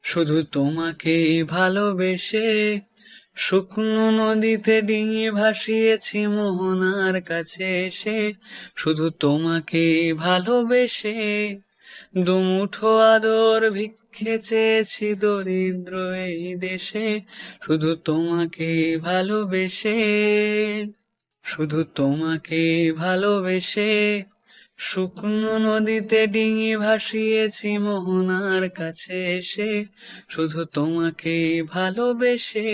শুধু তোমাকেই ভালোবেসে শুকনো নদীতে ডিঙি ভাসিয়েছি মোহনার কাছে এসে। শুধু তোমাকেই ভালোবেসে দুমুঠো আদর ভিক্ষে চেয়েছি দরিদ্র এই দেশে। শুধু তোমাকেই ভালোবেসে, শুধু তোমাকেই ভালোবেসে শুকনো নদীতে ডিঙি ভাসিয়েছি মোহনার কাছে এসে। শুধু তোমাকেই ভালোবেসে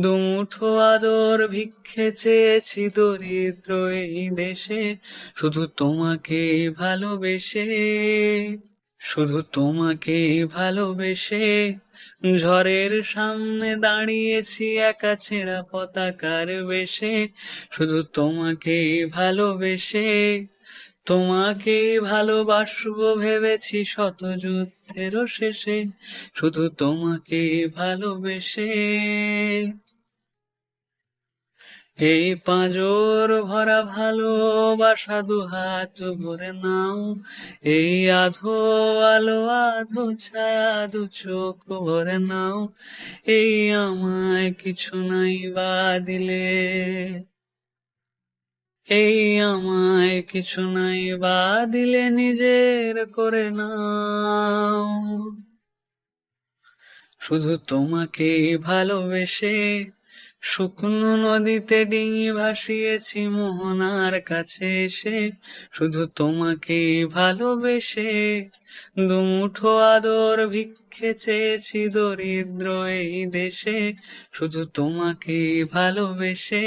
দুমুঠো আদর ভিক্ষে চেয়েছি দরিদ্র এই দেশে। শুধু তোমাকেই ভালোবেসে, শুধু তোমাকেই ভালোবেসে ঝড়ের সামনে দাঁড়িয়েছি একা ছেঁড়া পতাকার বেশে। শুধু তোমাকেই ভালোবেসে, তোমাকেই ভালোবাসবো ভেবেছি শত যুদ্ধেরও শেষে। শুধু তোমাকেই ভালোবেসে এই পাঁজর ভরা ভালোবাসা দুহাত ভরে নাও। এই আধো আলো আধো ছায়া দু চোখ ভরে নাও। এই আমায় কিছু নাই বা দিলে, এই আমায় কিছু নাই বা দিলে নিজের করে নাও। শুধু তোমাকেই ভালোবেসে শুকনো নদীতে ডিঙি ভাসিয়েছি মোহনার কাছে এসে। শুধু তোমাকেই ভালোবেসে দুমুঠো আদর ভিক্ষে চেয়েছি দরিদ্র এই দেশে। শুধু তোমাকেই ভালোবেসে,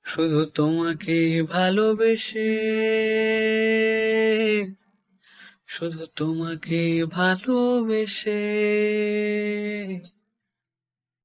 শুধু তোমাকেই ভালোবেসে, শুধু তোমাকেই ভালোবেসে।